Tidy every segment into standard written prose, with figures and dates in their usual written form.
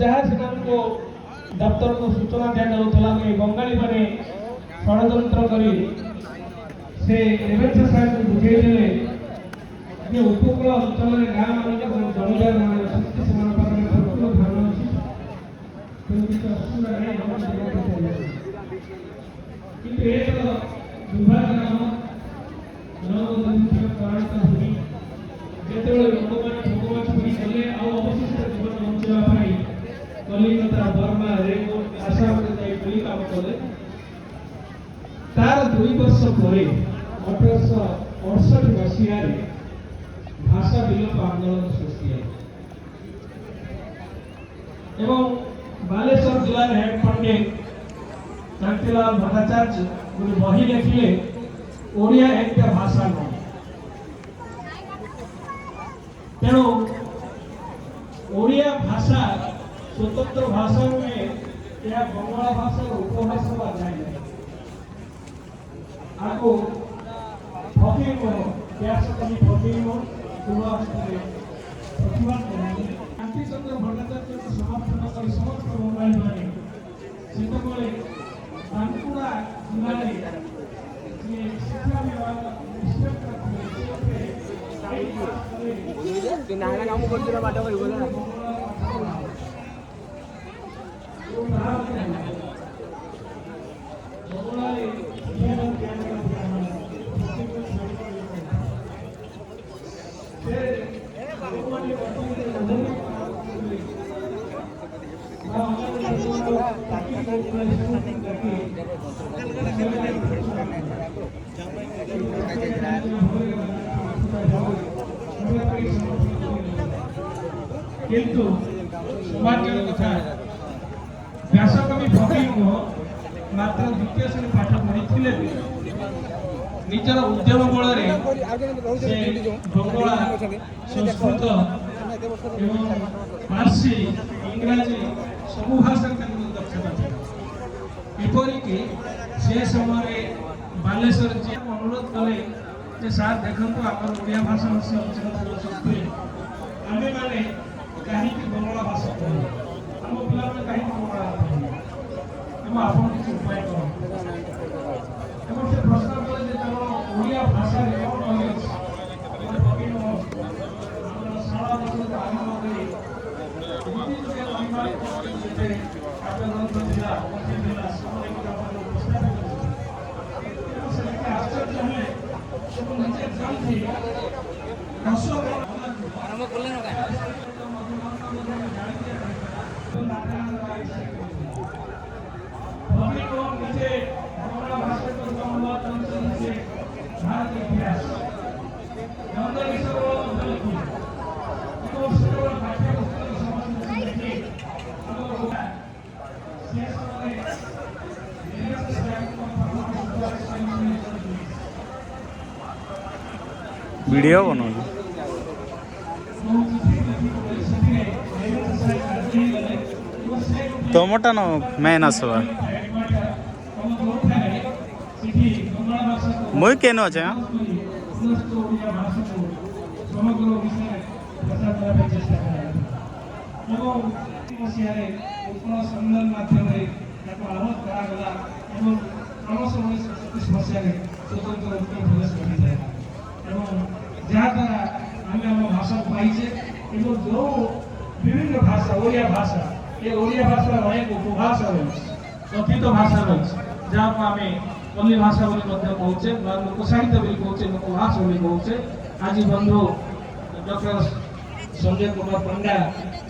जहाँ से दफ्तर को सूचना दिया बंगाली मैंने षड्यंत्र कर रेवेन्सा साहेब को बुझेदे उपकूल अंचल गाँ मान जमीदार मान भरपूर धान अच्छी असुविधा नहीं किंतु ये दुर्भाग्यजनक ଯେତେବେଳେ ଲୋକମାନେ ଭୋଗବାସ କରି ଗଲେ ଆଉ ଅବଶିଷ୍ଟ ଜୀବନ ବଞ୍ଚିବା ପାଇଁ କଲିକତା ବର୍ମା ରେଙ୍ଗୋଟ ଆସାମରେ ଯାଇ ବୁଲି କାମ କଲେ। ତାର 2 ବର୍ଷ ପରେ 1868 ମସିହାରେ ଭାଷା ବିଲୋପ ଆନ୍ଦୋଳନ ସୃଷ୍ଟି ହେଲା ଏବଂ ବାଲେଶ୍ୱର ଜିଲ୍ଲାର ହେଡ୍ ପଣ୍ଡିତ କାନ୍ତିଲାଲ ଭଟ୍ଟାଚାର୍ଯ୍ୟ ଗୋଟେ ବହି ଲେଖିଲେ ଓଡ଼ିଆ একটা ভাষা নয়। तेणु ओडिया भाषा स्वतंत्र भाषा में यह बंगाला भाषा उपभाषा बा जाए आको फकीर को व्यास कवि फकीर को पूर्वावस्था प्रतिवाद करेंगे कांति चंद्र भट्टाचार्य को समर्थन कर समस्त बंगाली माने सेतबले बांकुड़ा जिल्लारे जे शिक्षा विभाग इंस्पेक्टर थे नाना काम करते बाटा भाई बोला किंतु सौभाग्य कथा व्यासकवि फकीर को मात्र द्वितीय श्रेणी पाठ पढ़ी निजर उद्यम बल बंगला संस्कृत एवं फारसी इंग्राजी सबु भाषा दक्षता एपरिक से समय बालेश्वर जी अनुरोध कले सार देखो आम ओडिया भाषा भाषी सत्वे आम मैंने कहीं बंगला भाषा कह आम पिला कहीं बंगला आप उपाय कर प्रश्न कले ओडिया भाषा कौन शाला आरंभ वीडियो बनाओ तमटा न मेन आसवा मुई केन अच्छे जहाँद्वारा आम आम भाषा पाइचे जो विभिन्न भाषा ओडिया भाषा ये ओडिया भाषा अनेक उपभाषा रही कथित भाषा रही जहाँ को आम पल्ली भाषा कहचे लोक साहित्य भी कहचे लोक भाषा भी कहचे आज बंधु डॉक्टर संजय कुमार पंडा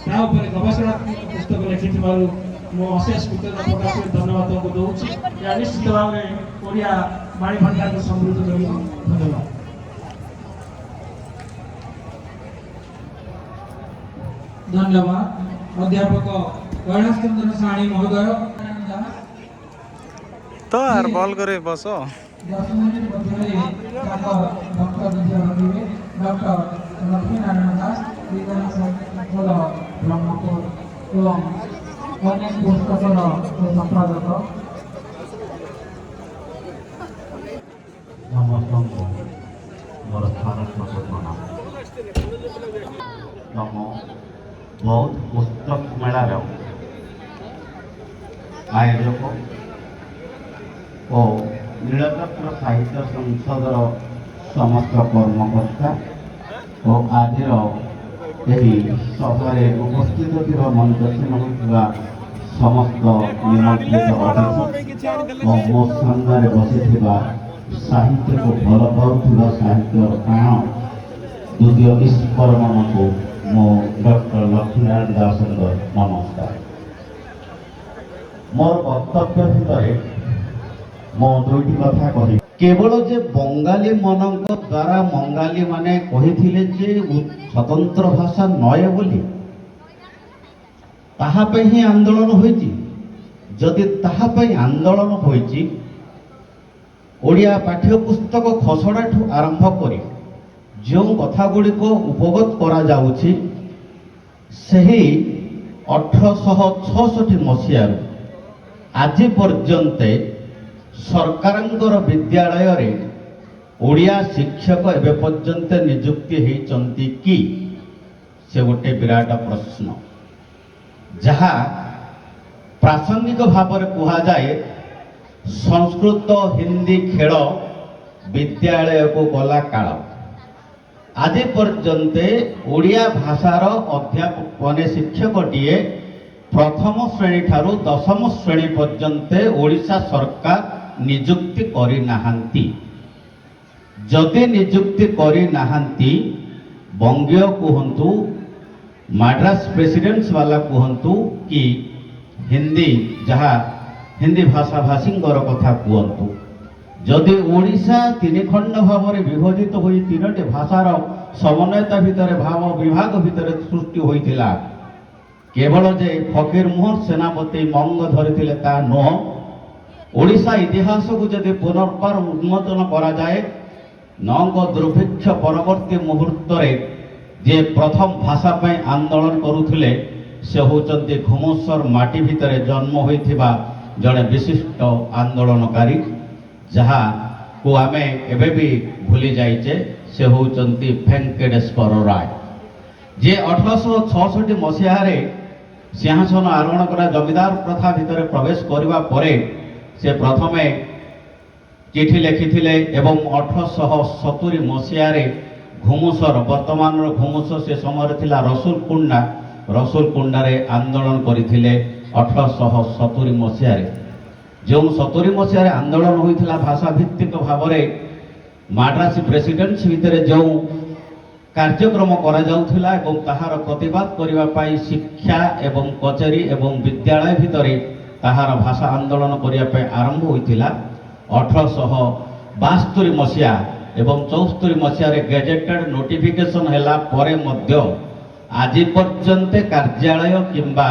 गवेषणात्मक पुस्तक लिखि मो अशेष कृतज्ञता प्रकाश धन्यवाद दूसरी या निश्चित भाव में ओडिया बाणी भंडार को समृद्ध कर धन्यवाद। धन्यवाद अध्यापक कैलाश चंद्र साणी महोदय तो यार बॉल करे बस 10 मिनट मध्य डॉक्टर लक्ष्मीनारायण दास ब्रह्मपुर एवं अनेक पुस्तकर संपादक समस्त मोर स्थानात्मक प्रणाम नमो बहुत पुस्तक ମେଳାର ଆୟୋଜକ ଓ ନୀଳଚକ୍ର ସାହିତ୍ୟ ସଂସଦର ସମସ୍ତ କର୍ମକର୍ତ୍ତା ଓ ଆଜିର ଏହି ସଭାରେ ଉପସ୍ଥିତ ଥିବା ମଞ୍ଚସ୍ଥ ହୋଇଥିବା ସମସ୍ତ ନିମନ୍ତ୍ରିତ ଅତିଥି ଓ ମୋ ସାମ୍ନାରେ ବସିଥିବା ସାହିତ୍ୟକୁ ଭଲ ପାଉଥିବା ସାହିତ୍ୟର ପ୍ରାଣ ଦ୍ୱିତୀୟ ଈଶ୍ୱରମାନଙ୍କୁ ମୁଁ ଡକ୍ଟର ଲକ୍ଷ୍ମୀନାରାୟଣ ଦାସଙ୍କ ନମସ୍କାର। ମୋର ବକ୍ତବ୍ୟ ଭିତରେ ମୁଁ ଦୁଇଟି କଥା କହିବି। କେବଳ ଯେ ବଙ୍ଗାଳୀ ମାନଙ୍କ ଦ୍ୱାରା ବଙ୍ଗାଳୀ ମାନେ କହିଥିଲେ ଯେ ସ୍ୱତନ୍ତ୍ର ଭାଷା ନଏ ବୋଲି, ତାହା ପାଇଁ ହିଁ ଆନ୍ଦୋଳନ ହୋଇଛି। ଯଦି ତାହା ପାଇଁ ଆନ୍ଦୋଳନ ହୋଇଛି, ଓଡ଼ିଆ ପାଠ୍ୟପୁସ୍ତକ ଖସଡ଼ାଠୁ ଆରମ୍ଭ କରି ଯେଉଁ କଥାଗୁଡ଼ିକ ଉପଗତ କରାଯାଉଛି, ସେହି 1866 ମସିହାରୁ ଆଜି ପର୍ଯ୍ୟନ୍ତ ସରକାରଙ୍କର ବିଦ୍ୟାଳୟରେ ଓଡ଼ିଆ ଶିକ୍ଷକ ଏବେ ପର୍ଯ୍ୟନ୍ତ ନିଯୁକ୍ତି ହେଇଛନ୍ତି କି? ସେ ଗୋଟେ ବିରାଟ ପ୍ରଶ୍ନ, ଯାହା ପ୍ରାସଙ୍ଗିକ ଭାବରେ କୁହାଯାଏ ସଂସ୍କୃତ ହିନ୍ଦୀ ଖେଳ ବିଦ୍ୟାଳୟକୁ ଗଲା କାଳ। ଆଜି ପର୍ଯ୍ୟନ୍ତ ଓଡ଼ିଆ ଭାଷାର ଅଧ୍ୟାପକ ମାନେ ଶିକ୍ଷକଟିଏ ପ୍ରଥମ ଶ୍ରେଣୀ ଠାରୁ ଦଶମ ଶ୍ରେଣୀ ପର୍ଯ୍ୟନ୍ତ ଓଡ଼ିଶା ସରକାର ନିଯୁକ୍ତି କରିନାହାନ୍ତି। ଯଦି ନିଯୁକ୍ତି କରିନାହାନ୍ତି, ବଙ୍ଗୀୟ କୁହନ୍ତୁ, ମାଡ୍ରାସ ପ୍ରେସିଡେନ୍ସ ବାଲା କୁହନ୍ତୁ କି ହିନ୍ଦୀ, ଯାହା ହିନ୍ଦୀ ଭାଷାଭାଷୀଙ୍କର କଥା କୁହନ୍ତୁ, ଯଦି ଓଡ଼ିଶା ତିନି ଖଣ୍ଡ ଭାବରେ ବିଭଜିତ ହୋଇ ତିନୋଟି ଭାଷାର ସମନ୍ୱୟତା ଭିତରେ ଭାବ ବିଭାଗ ଭିତରେ ସୃଷ୍ଟି ହୋଇଥିଲା, କେବଳ ଯେ ଫକୀରମୋହନ ସେନାପତି ମଙ୍ଗ ଧରିଥିଲେ ତା ନୁହଁ। ଓଡ଼ିଶା ଇତିହାସକୁ ଯଦି ପୁନର୍ବାର ଉନ୍ମୋଚନ କରାଯାଏ, ନଅଙ୍କ ଦୁର୍ଭିକ୍ଷ ପରବର୍ତ୍ତୀ ମୁହୂର୍ତ୍ତରେ ଯେ ପ୍ରଥମ ଭାଷା ପାଇଁ ଆନ୍ଦୋଳନ କରୁଥିଲେ, ସେ ହେଉଛନ୍ତି ଘୁମୁସର ମାଟି ଭିତରେ ଜନ୍ମ ହୋଇଥିବା ଜଣେ ବିଶିଷ୍ଟ ଆନ୍ଦୋଳନକାରୀ, ଯାହାକୁ ଆମେ ଏବେ ବି ଭୁଲି ଯାଇଛେ। ସେ ହେଉଛନ୍ତି ଭେଙ୍କଟେଶ୍ୱର ରାୟ, ଯିଏ 1866 ମସିହାରେ ସିଂହାସନ ଆରୋହଣ କରା ଜମିଦାର ପ୍ରଥା ଭିତରେ ପ୍ରବେଶ କରିବା ପରେ ସେ ପ୍ରଥମେ ଚିଠି ଲେଖିଥିଲେ ଏବଂ 1870 ମସିହାରେ ଘୁମୁସର, ବର୍ତ୍ତମାନର ଘୁମୁସ ସେ ସମୟରେ ଥିଲା ରସୁଲକୁଣ୍ଡା, ରସୁଲକୁଣ୍ଡାରେ ଆନ୍ଦୋଳନ କରିଥିଲେ 1870 ମସିହାରେ। ଯେଉଁ 70 ମସିହାରେ ଆନ୍ଦୋଳନ ହୋଇଥିଲା ଭାଷା ଭିତ୍ତିକ ଭାବରେ ମାଡ୍ରାସ ପ୍ରେସିଡେନ୍ସି ଭିତରେ ଯେଉଁ କାର୍ଯ୍ୟକ୍ରମ କରାଯାଉଥିଲା ଏବଂ ତାହାର ପ୍ରତିବାଦ କରିବା ପାଇଁ ଶିକ୍ଷା ଏବଂ କଚେରୀ ଏବଂ ବିଦ୍ୟାଳୟ ଭିତରେ ତାହାର ଭାଷା ଆନ୍ଦୋଳନ କରିବା ପାଇଁ ଆରମ୍ଭ ହୋଇଥିଲା। 1872 ମସିହା ଏବଂ 74 ମସିହାରେ ଗେଜେଟେଡ୍ ନୋଟିଫିକେସନ ହେଲା ପରେ ମଧ୍ୟ ଆଜି ପର୍ଯ୍ୟନ୍ତ କାର୍ଯ୍ୟାଳୟ କିମ୍ବା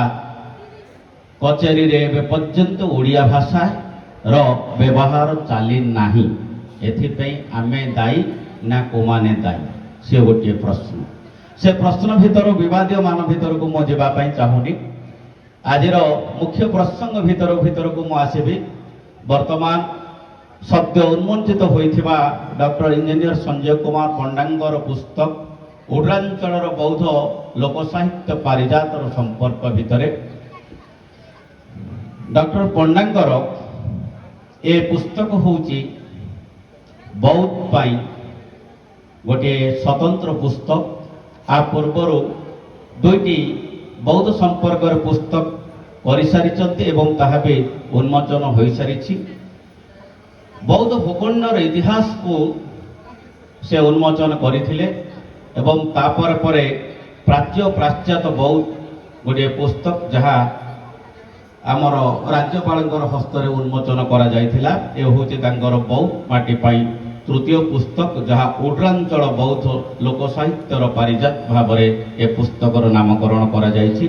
କଚେରୀରେ ଏବେ ପର୍ଯ୍ୟନ୍ତ ଓଡ଼ିଆ ଭାଷାର ବ୍ୟବହାର ଚାଲି ନାହିଁ। ଏଥିପାଇଁ ଆମେ ଦାୟୀ ନା କୋଉମାନେ ଦାୟୀ? ସେ ଗୋଟିଏ ପ୍ରଶ୍ନ। ସେ ପ୍ରଶ୍ନ ଭିତରୁ ବିବାଦୀୟ ମାନ ଭିତରକୁ ମୁଁ ଯିବା ପାଇଁ ଚାହୁଁନି। ଆଜିର ମୁଖ୍ୟ ପ୍ରସଙ୍ଗ ଭିତରକୁ ମୁଁ ଆସିବି। ବର୍ତ୍ତମାନ ସଦ୍ୟ ଉନ୍ମୋଚିତ ହୋଇଥିବା ଡକ୍ଟର ଇଞ୍ଜିନିୟର ସଞ୍ଜୟ କୁମାର ପଣ୍ଡାଙ୍କର ପୁସ୍ତକ ଉଡ଼୍ରାଞ୍ଚଳର ବୌଦ୍ଧ ଲୋକସାହିତ୍ୟ ପାରିଜାତର ସମ୍ପର୍କ ଭିତରେ ଡକ୍ଟର ପଣ୍ଡାଙ୍କର ଏ ପୁସ୍ତକ ହେଉଛି ବୌଦ୍ଧ ପାଇଁ ଗୋଟିଏ ସ୍ୱତନ୍ତ୍ର ପୁସ୍ତକ। ଆ ପୂର୍ବରୁ ଦୁଇଟି ବୌଦ୍ଧ ସମ୍ପର୍କରେ ପୁସ୍ତକ କରିସାରିଛନ୍ତି ଏବଂ ତାହା ବି ଉନ୍ମୋଚନ ହୋଇସାରିଛି। ବୌଦ୍ଧ ଭୂଖଣ୍ଡର ଇତିହାସକୁ ସେ ଉନ୍ମୋଚନ କରିଥିଲେ ଏବଂ ତାପରେ ପରେ ପ୍ରାଚ୍ୟ ପାଶ୍ଚାତ୍ୟ ବୌଦ୍ଧ ଗୋଟିଏ ପୁସ୍ତକ, ଯାହା ଆମର ରାଜ୍ୟପାଳଙ୍କର ହସ୍ତରେ ଉନ୍ମୋଚନ କରାଯାଇଥିଲା। ଏ ହେଉଛି ତାଙ୍କର ବୌଦ୍ଧ ମାଟି ପାଇଁ ତୃତୀୟ ପୁସ୍ତକ, ଯାହା ଉଡ଼୍ରାଞ୍ଚଳ ବୌଦ୍ଧ ଲୋକସାହିତ୍ୟର ପାରିଜାତ ଭାବରେ ଏ ପୁସ୍ତକର ନାମକରଣ କରାଯାଇଛି।